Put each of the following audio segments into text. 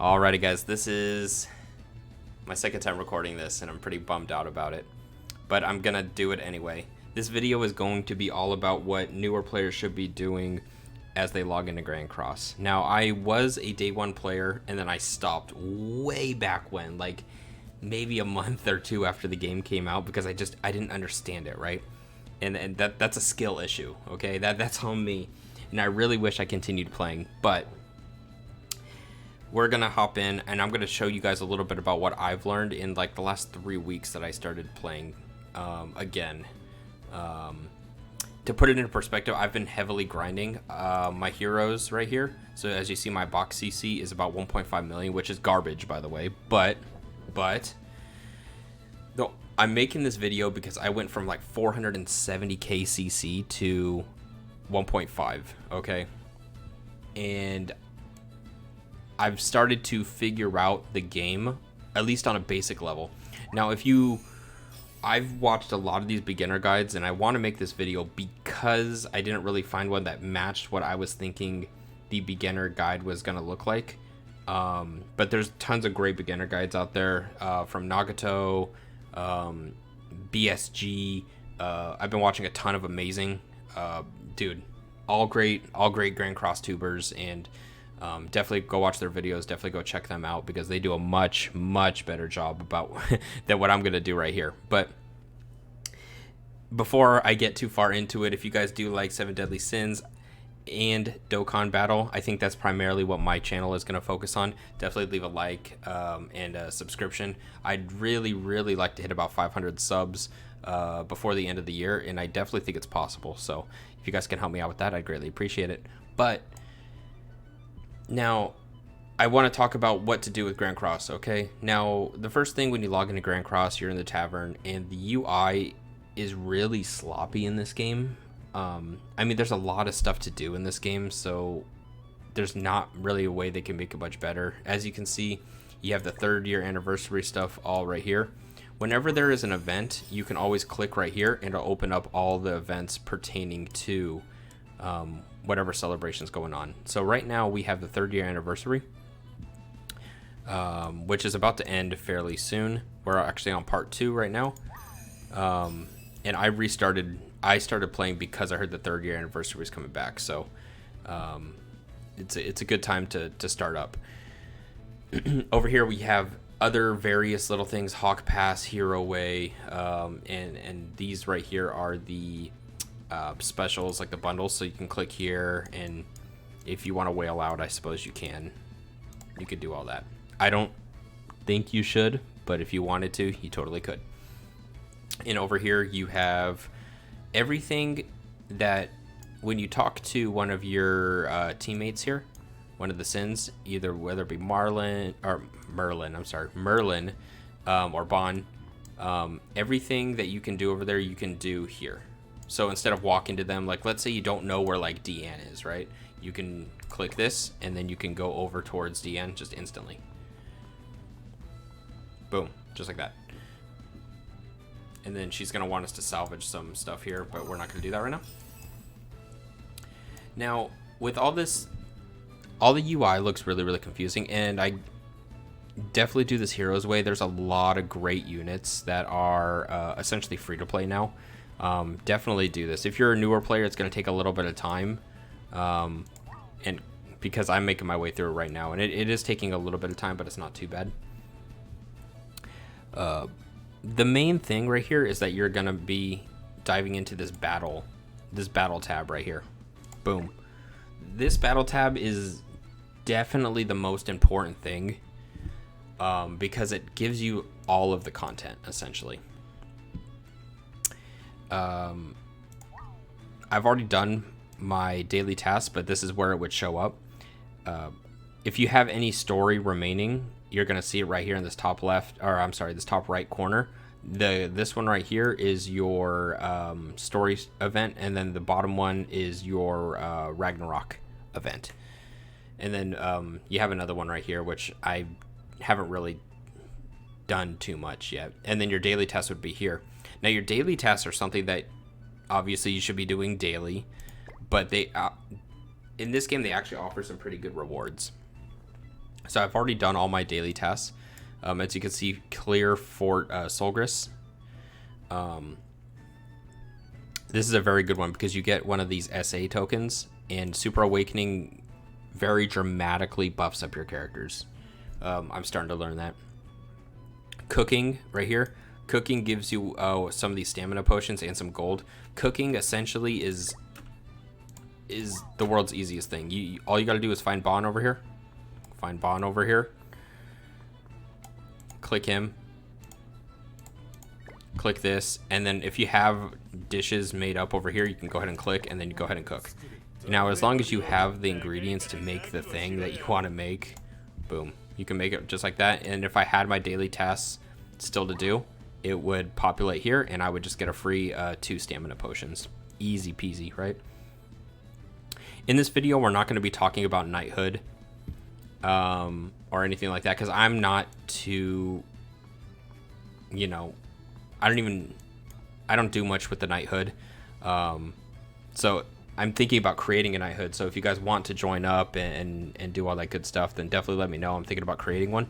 Alrighty guys, this is my second time recording this and I'm pretty bummed out about it, but I'm gonna do it anyway. This video is going to be all about what newer players should be doing as they log into Grand Cross. Now, I was a day one player and then I stopped way back when, like maybe a month or two after the game came out, because I didn't understand it, right? And that's a skill issue, okay? That's on me. And I really wish I continued playing, but we're gonna hop in and I'm gonna show you guys a little bit about what I've learned in like the last 3 weeks that I started playing again. To put it into perspective, I've been heavily grinding my heroes right here. So as you see, my box CC is about 1.5 million, which is garbage, by the way. But though I'm making this video because I went from like 470k CC to 1.5, okay? And I've started to figure out the game, at least on a basic level. Now, I've watched a lot of these beginner guides, and I want to make this video because I didn't really find one that matched what I was thinking the beginner guide was going to look like. But there's tons of great beginner guides out there, from Nagato, BSG. I've been watching a ton of amazing, dude, all great Grand Cross tubers, and definitely go watch their videos. Definitely go check them out because they do a much better job about than what I'm gonna do right here. But before I get too far into it, if you guys do like 7 Deadly Sins and Dokkan Battle, I think that's primarily what my channel is gonna focus on. Definitely leave a like and a subscription. I'd really like to hit about 500 subs before the end of the year, and I definitely think it's possible. So if you guys can help me out with that, I'd greatly appreciate it. But now, I want to talk about what to do with Grand Cross, okay? Now, the first thing when you log into Grand Cross, you're in the tavern, and the UI is really sloppy in this game. I mean, there's a lot of stuff to do in this game, so there's not really a way they can make it much better. As you can see, you have the 3rd year anniversary stuff all right here. Whenever there is an event, you can always click right here, and it'll open up all the events pertaining to whatever celebration's going on. So right now we have the 3rd year anniversary, which is about to end fairly soon. We're actually on part 2 right now, and I started playing because I heard the 3rd year anniversary was coming back. So it's a good time to start up. Over here we have other various little things: Hawk Pass, Hero Way, and these right here are the specials, like the bundles. So you can click here, and if you want to whale out, I suppose you could do all that. I don't think you should, but if you wanted to, you totally could. And over here you have everything that when you talk to one of your teammates here, one of the Sins, either whether it be Merlin or Bon, everything that you can do over there, you can do here. So instead of walking to them, like let's say you don't know where like Deanne is, right? You can click this and then you can go over towards Deanne just instantly. Boom, just like that. And then she's gonna want us to salvage some stuff here, but we're not gonna do that right now. Now, with all this, all the UI looks really confusing, and I definitely do this Heroes way. There's a lot of great units that are essentially free to play now. Definitely do this. If you're a newer player, it's going to take a little bit of time, and because I'm making my way through it right now, and it is taking a little bit of time, but it's not too bad. The main thing right here is that you're going to be diving into this battle tab right here. Boom. This battle tab is definitely the most important thing, because it gives you all of the content essentially. I've already done my daily tasks, but this is where it would show up. If you have any story remaining, you're going to see it right here in this top left, or I'm sorry, this top right corner. This one right here is your story event, and then the bottom one is your Ragnarok event. And then you have another one right here, which I haven't really done too much yet. And then your daily tasks would be here. Now, your daily tasks are something that obviously you should be doing daily, but they in this game they actually offer some pretty good rewards. So I've already done all my daily tasks. As you can see, clear Fort Solgris. This is a very good one because you get one of these SA tokens, and Super Awakening very dramatically buffs up your characters. I'm starting to learn that. Cooking right here. Cooking gives you some of these stamina potions and some gold. Cooking essentially is the world's easiest thing. All you got to do is find Bon over here. Find Bon over here. Click him. Click this, and then if you have dishes made up over here, you can go ahead and click, and then you go ahead and cook. Now, as long as you have the ingredients to make the thing that you want to make, boom, you can make it just like that. And if I had my daily tasks still to do, it would populate here, and I would just get a free 2 stamina potions. Easy peasy, right? In this video, we're not going to be talking about knighthood or anything like that, because I'm not too, you know, I don't do much with the knighthood. So I'm thinking about creating a knighthood. So if you guys want to join up and do all that good stuff, then definitely let me know. I'm thinking about creating one.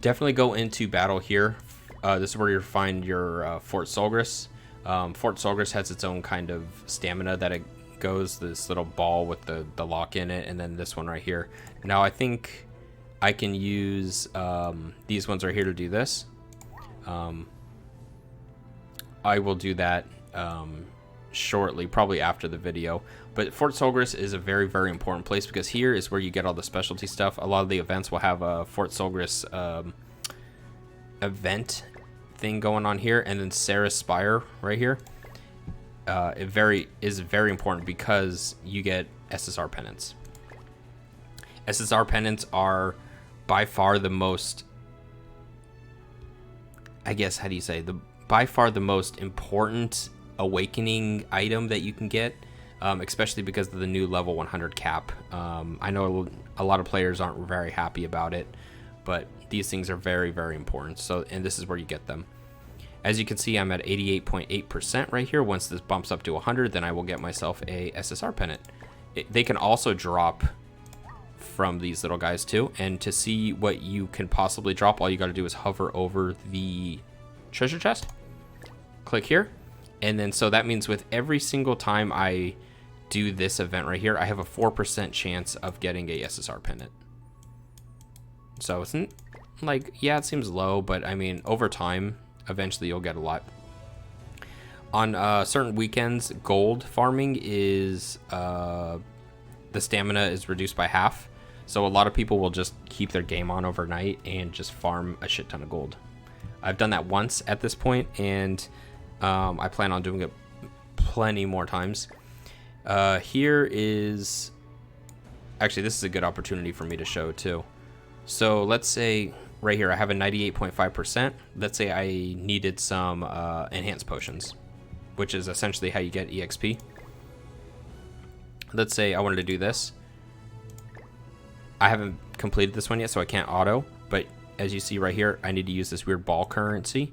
Definitely go into battle here. This is where you find your Fort Solgris. Fort Solgris has its own kind of stamina that it goes, this little ball with the lock in it, and then this one right here. Now I think I can use these ones right here to do this. I will do that shortly, probably after the video. But Fort Solgris is a very, very important place because here is where you get all the specialty stuff. A lot of the events will have a Fort Solgris event thing going on here, and then Sarah's Spire right here. It is very important because you get SSR pennants. SSR pennants are by far the most, I guess, how do you say, by far the most important awakening item that you can get, especially because of the new level 100 cap. I know a lot of players aren't very happy about it, but these things are very, very important. So, and this is where you get them. As you can see, I'm at 88.8% right here. Once this bumps up to 100, then I will get myself a SSR pennant. They can also drop from these little guys too, and to see what you can possibly drop, all you got to do is hover over the treasure chest, click here, and then so that means with every single time I do this event right here, I have a 4% chance of getting a SSR pennant. So it's like, yeah, it seems low, but I mean, over time, eventually you'll get a lot. On certain weekends, gold farming is the stamina is reduced by half. So a lot of people will just keep their game on overnight and just farm a shit ton of gold. I've done that once at this point, and I plan on doing it plenty more times. Here is, actually, this is a good opportunity for me to show too. So let's say right here I have a 98.5%. Let's say I needed some enhanced potions, which is essentially how you get EXP. Let's say I wanted to do this. I haven't completed this one yet, so I can't auto, but as you see right here, I need to use this weird ball currency.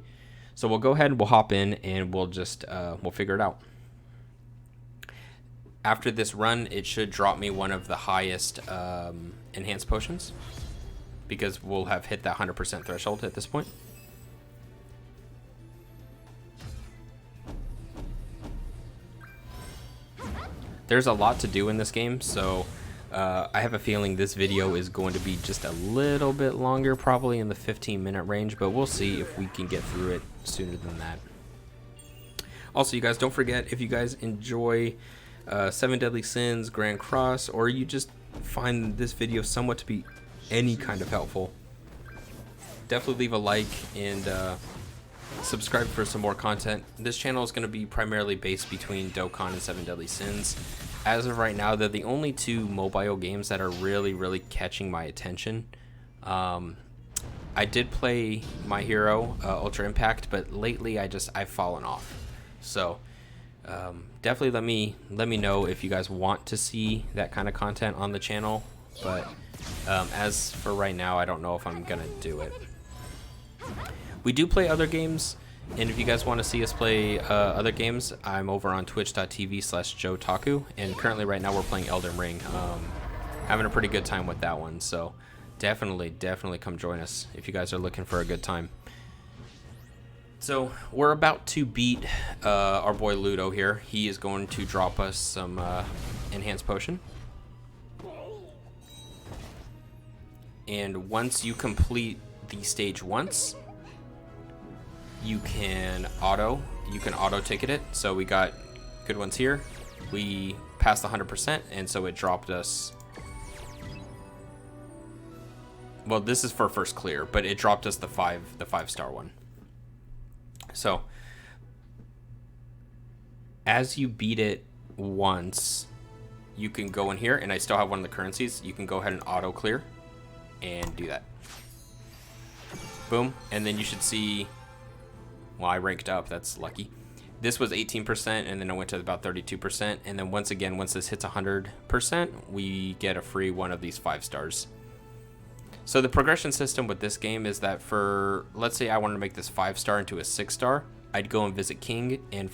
So we'll go ahead and we'll hop in and we'll just we'll figure it out. After this run, it should drop me one of the highest enhanced potions, because we'll have hit that 100% threshold at this point. There's a lot to do in this game, so I have a feeling this video is going to be just a little bit longer, probably in the 15-minute range, but we'll see if we can get through it sooner than that. Also, you guys, don't forget, if you guys enjoy 7 Deadly Sins, Grand Cross, or you just find this video somewhat to be any kind of helpful, definitely leave a like and subscribe for some more content. This channel is going to be primarily based between Dokkan and 7 Deadly Sins. As of right now, they're the only 2 mobile games that are really catching my attention. I did play My Hero Ultra Impact, but lately I've fallen off. So definitely let me know if you guys want to see that kind of content on the channel. But as for right now, I don't know if I'm gonna do it. We do play other games, and if you guys want to see us play other games, I'm over on twitch.tv/JoeTaku, and currently right now we're playing Elden Ring. having a pretty good time with that one. So definitely come join us if you guys are looking for a good time. So we're about to beat our boy Ludo here. He is going to drop us some enhanced potion. And once you complete the stage once, you can auto ticket it. So we got good ones here. We passed 100%, and so it dropped us. Well, this is for first clear, but it dropped us the 5-star one. So as you beat it once, you can go in here, and I still have one of the currencies. You can go ahead and auto clear and do that. Boom. And then you should see, well, I ranked up, that's lucky. This was 18%, and then I went to about 32%. And then once again, once this hits 100%, we get a free one of these 5 stars. So the progression system with this game is that for, let's say I wanted to make this 5-star into a 6-star, I'd go and visit King, and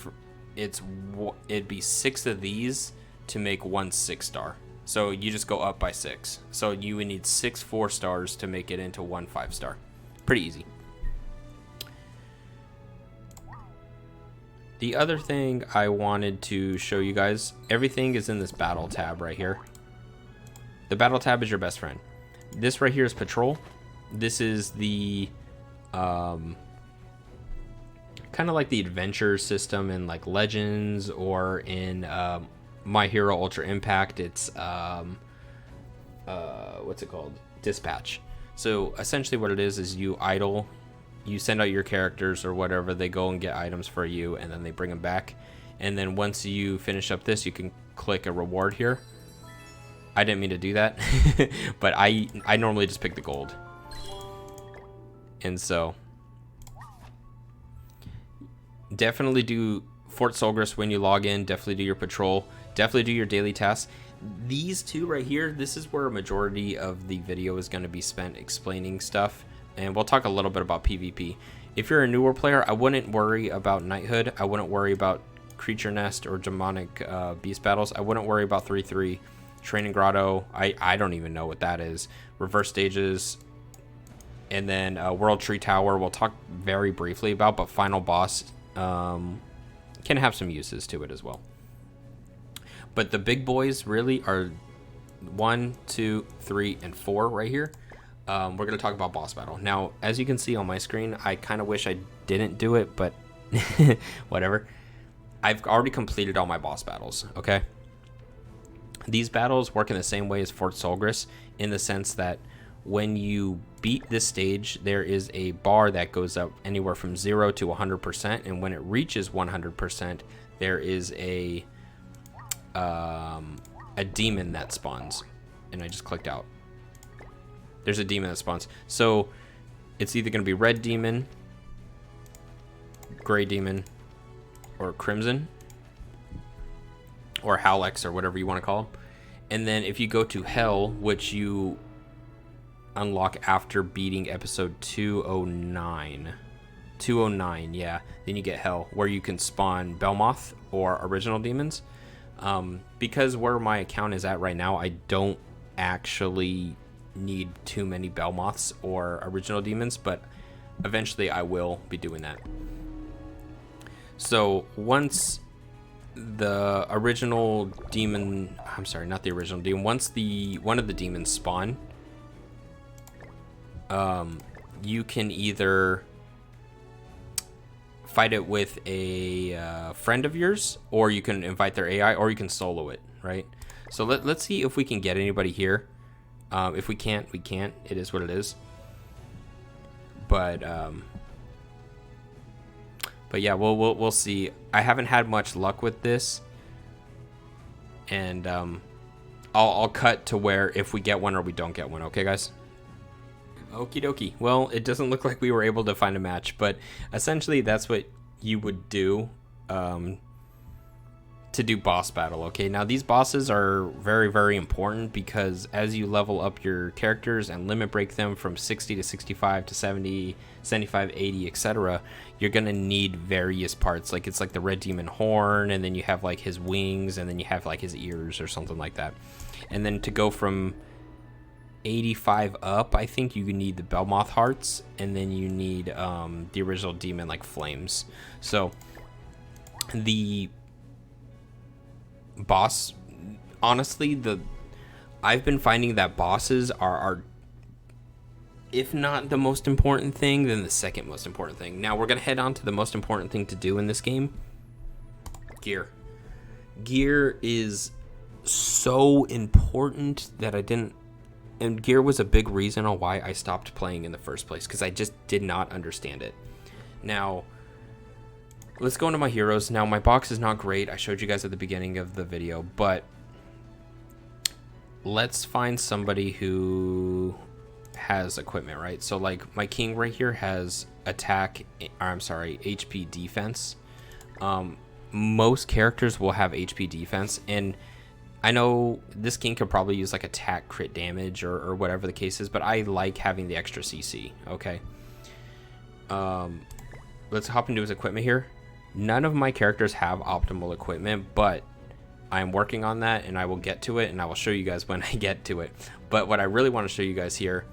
it'd be 6 of these to make one 6-star. So you just go up by 6. So you would need 6 4-stars to make it into one 5-star. Pretty easy. The other thing I wanted to show you guys, everything is in this battle tab right here. The battle tab is your best friend. This right here is patrol. This is the kind of like the adventure system in like Legends or in My Hero Ultra Impact. It's what's it called? Dispatch. So essentially what it is you idle, you send out your characters or whatever, they go and get items for you, and then they bring them back. And then once you finish up this, you can click a reward here. I didn't mean to do that, but I normally just pick the gold. And so definitely do Fort Solgris when you log in. Definitely do your patrol. Definitely do your daily tasks. These two right here, this is where a majority of the video is going to be spent explaining stuff. And we'll talk a little bit about PvP. If you're a newer player, I wouldn't worry about knighthood. I wouldn't worry about creature nest or demonic beast battles. I wouldn't worry about 3-3. Training Grotto, I don't even know what that is. Reverse stages, and then World Tree Tower we'll talk very briefly about, but Final Boss can have some uses to it as well. But the big boys really are 1, 2, 3, and 4 right here. We're going to talk about boss battle. Now, as you can see on my screen, I kind of wish I didn't do it, but whatever. I've already completed all my boss battles, okay? These battles work in the same way as Fort Solgris, in the sense that when you beat this stage, there is a bar that goes up anywhere from 0 to 100%, and when it reaches 100%, there is a demon that spawns. And I just clicked out. There's a demon that spawns. So it's either going to be red demon, gray demon, or crimson, or Howlex, or whatever you want to call them. And then if you go to Hell, which you unlock after beating episode 209, yeah, then you get Hell, where you can spawn Belmoth or original demons. Because where my account is at right now, I don't actually need too many Belmoths or original demons, but eventually I will be doing that. So once the original demon, I'm sorry, not the original demon, once one of the demons spawn, you can either fight it with a friend of yours, or you can invite their AI, or you can solo it, right? So let's see if we can get anybody here. If we can't, we can't. It is what it is. But yeah, we'll see. I haven't had much luck with this, and I'll cut to where if we get one or we don't get one. Okay, guys. Okie dokie. Well, it doesn't look like we were able to find a match, but essentially that's what you would do to do boss battle. Okay, now these bosses are very, very important, because as you level up your characters and limit break them from 60 to 65 to 70, 75, 80, etc., you're gonna need various parts. Like, it's like the red demon horn, and then you have like his wings, and then you have like his ears or something like that. And then to go from 85 up, I think you need the Belmoth hearts, and then you need the original demon like flames. So the boss, honestly, I've been finding that bosses are if not the most important thing, then the second most important thing. Now we're gonna head on to the most important thing to do in this game. Gear. Gear is so important that and gear was a big reason on why I stopped playing in the first place, because I just did not understand it. Now, let's go into my heroes. Now, my box is not great. I showed you guys at the beginning of the video, but let's find somebody who has equipment, right? So, like, my king right here has HP defense. Most characters will have HP defense, and I know this king could probably use like attack, crit damage, or whatever the case is, but I like having the extra CC. Okay. Let's hop into his equipment here. None of my characters have optimal equipment, but I'm working on that, and I will get to it, and I will show you guys when I get to it. But what I really want to show you guys here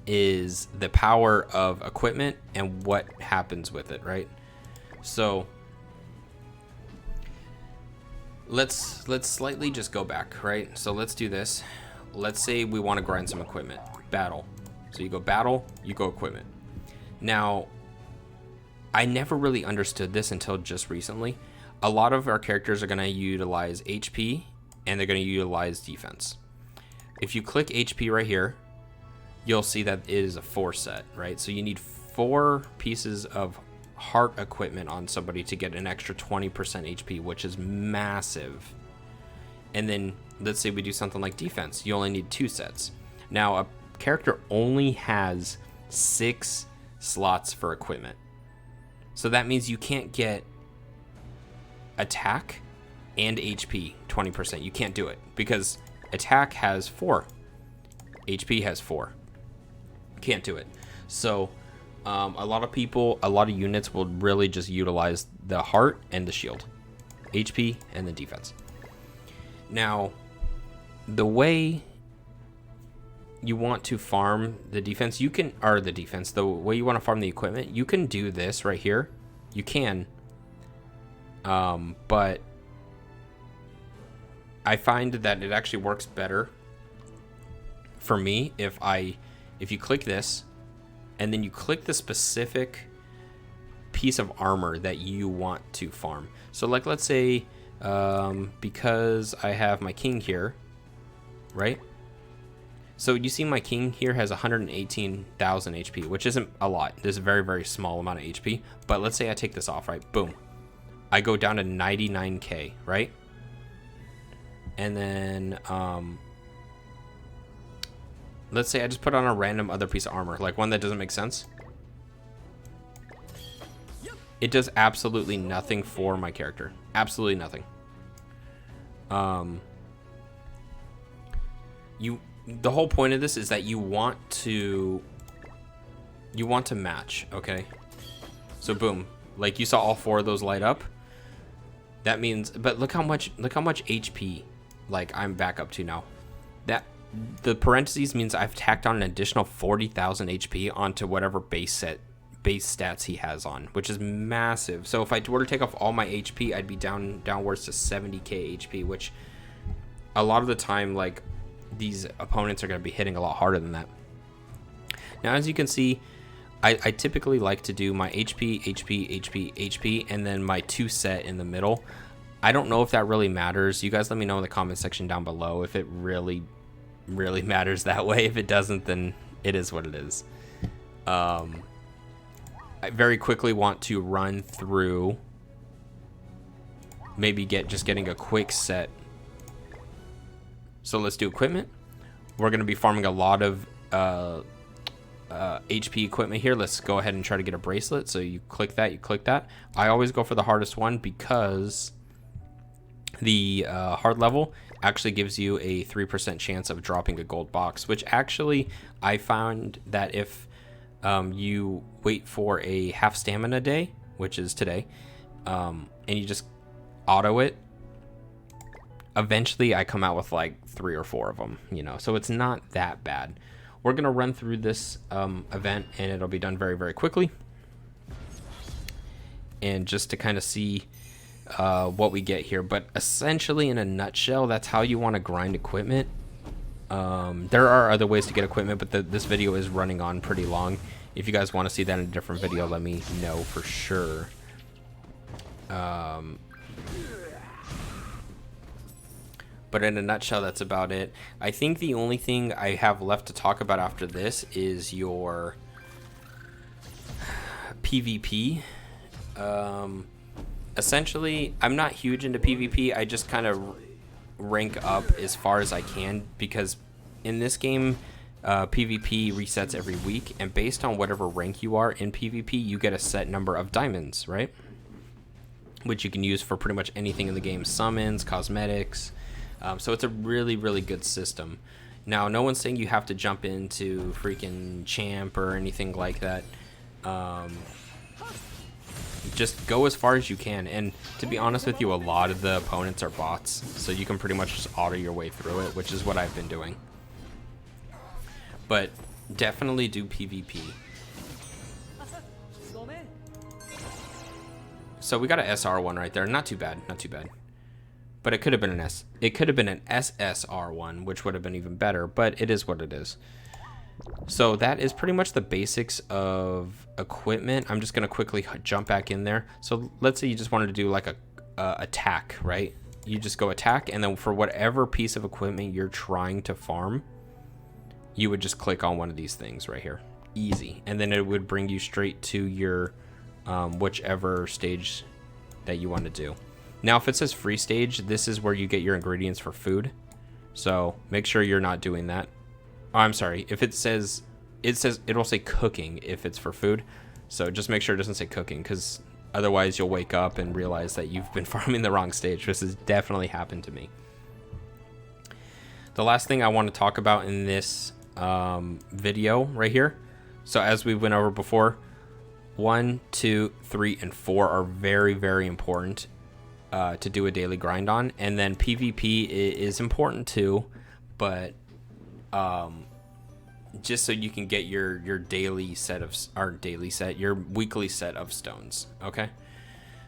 is the power of equipment and what happens with it, right? So let's slightly just go back, right? So let's do this. Let's say we want to grind some equipment. Battle. So you go battle, you go equipment. Now, I never really understood this until just recently. A lot of our characters are going to utilize HP, and they're going to utilize defense. If you click HP right here, you'll see that it is a 4 set, right? So you need 4 pieces of heart equipment on somebody to get an extra 20% HP, which is massive. And then let's say we do something like defense. You only need 2 sets. Now, a character only has 6 slots for equipment. So that means you can't get attack and HP 20%. You can't do it because attack has 4. HP has 4. Can't do it. So a lot of units will really just utilize the heart and the shield, HP and the defense. Now, the way you want to farm the defense, the way you want to farm the equipment, you can do this right here. You can, but I find that it actually works better for me if you click this and then you click the specific piece of armor that you want to farm. So like, let's say, because I have my king here, right? So you see my king here has 118,000 HP, which isn't a lot. This is a very, very small amount of HP. But let's say I take this off, right? Boom. I go down to 99k, right? And then, let's say I just put on a random other piece of armor, like one that doesn't make sense. It does absolutely nothing for my character. Absolutely nothing. The whole point of this is that you want to match, okay? So boom, like you saw all 4 of those light up. That means, but look how much HP like I'm back up to now. That the parentheses means I've tacked on an additional 40,000 HP onto whatever base stats he has on, which is massive. So if I were to take off all my HP, I'd be downwards to 70k HP, which a lot of the time, like, these opponents are going to be hitting a lot harder than that. Now, as you can see, I typically like to do my HP, HP, HP, HP, and then my 2 set in the middle. I don't know if that really matters. You guys let me know in the comment section down below if it really matters that way. If it doesn't, then it is what it is. I very quickly want to run through, maybe getting a quick set. So let's do equipment. We're going to be farming a lot of HP equipment here. Let's go ahead and try to get a bracelet. So you click that, you click that. I always go for the hardest one because the hard level actually gives you a 3% chance of dropping a gold box, which actually I found that if you wait for a half stamina day, which is today, and you just auto it, eventually I come out with like 3 or 4 of them, you know, so it's not that bad. We're going to run through this event, and it'll be done very, very quickly. And just to kind of see what we get here. But essentially, in a nutshell, that's how you want to grind equipment. There are other ways to get equipment, but this video is running on pretty long. If you guys want to see that in a different video, let me know for sure. But in a nutshell, that's about it. I think the only thing I have left to talk about after this is your PvP. Essentially, I'm not huge into PvP. I just kind of rank up as far as I can, because in this game, PvP resets every week, and based on whatever rank you are in PvP, you get a set number of diamonds, right? Which you can use for pretty much anything in the game. Summons, cosmetics. So it's a really, really good system. Now, no one's saying you have to jump into freaking champ or anything like that. Just go as far as you can. And to be honest with you, a lot of the opponents are bots. So you can pretty much just auto your way through it, which is what I've been doing. But definitely do PvP. So we got an SR1 right there. Not too bad, not too bad. But it could have been an SSR1, which would have been even better, but it is what it is. So that is pretty much the basics of equipment. I'm just going to quickly jump back in there. So let's say you just wanted to do like a attack, right? You just go attack, and then for whatever piece of equipment you're trying to farm, you would just click on one of these things right here. Easy. And then it would bring you straight to your whichever stage that you want to do. Now, if it says free stage, this is where you get your ingredients for food. So make sure you're not doing that. Oh, I'm sorry. If it'll say cooking if it's for food. So just make sure it doesn't say cooking, because otherwise you'll wake up and realize that you've been farming the wrong stage. This has definitely happened to me. The last thing I want to talk about in this video right here. So as we went over before, 1, 2, 3, and 4 are very, very important to do a daily grind on. And then PvP is important too, but just so you can get your daily set of, your weekly set of stones. Okay,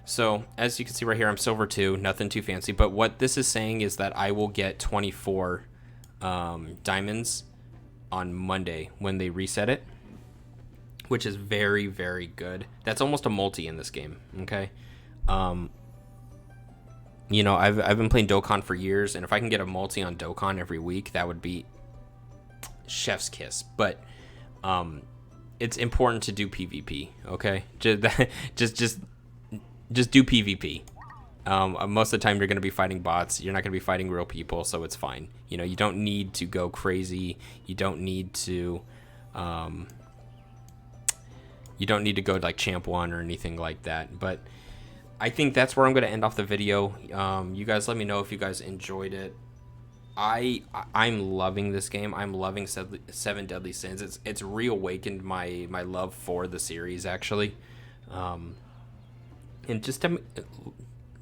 so as you can see right here, I'm silver 2, nothing too fancy, but what this is saying is that I will get 24 diamonds on Monday when they reset it, which is very, very good. That's almost a multi in this game. Okay, you know, I've been playing dokkan for years, and if I can get a multi on dokkan every week, that would be chef's kiss. But it's important to do PvP. Okay, just do PvP. Most of the time you're going to be fighting bots. You're not going to be fighting real people, so it's fine. You know, you don't need to go crazy. You don't need to go like champ 1 or anything like that. But I think that's where I'm going to end off the video. You guys let me know if you guys enjoyed it. I'm loving this game. I'm loving Seven Deadly Sins. It's reawakened my love for the series, actually. And just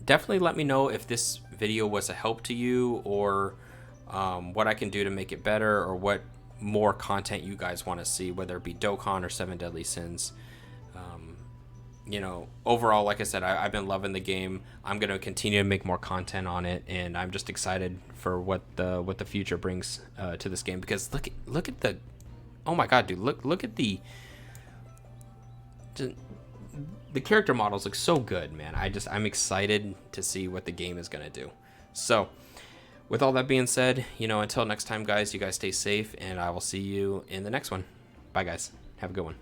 definitely let me know if this video was a help to you, or what I can do to make it better, or what more content you guys want to see, whether it be dokkan or Seven Deadly Sins. You know, overall, like I said, I've been loving the game. I'm going to continue to make more content on it, and I'm just excited for what the future brings to this game, because look at the, oh my god, dude, look at the character models look so good, man. I'm excited to see what the game is going to do. So with all that being said, you know, until next time, guys, you guys stay safe, and I will see you in the next one. Bye, guys. Have a good one.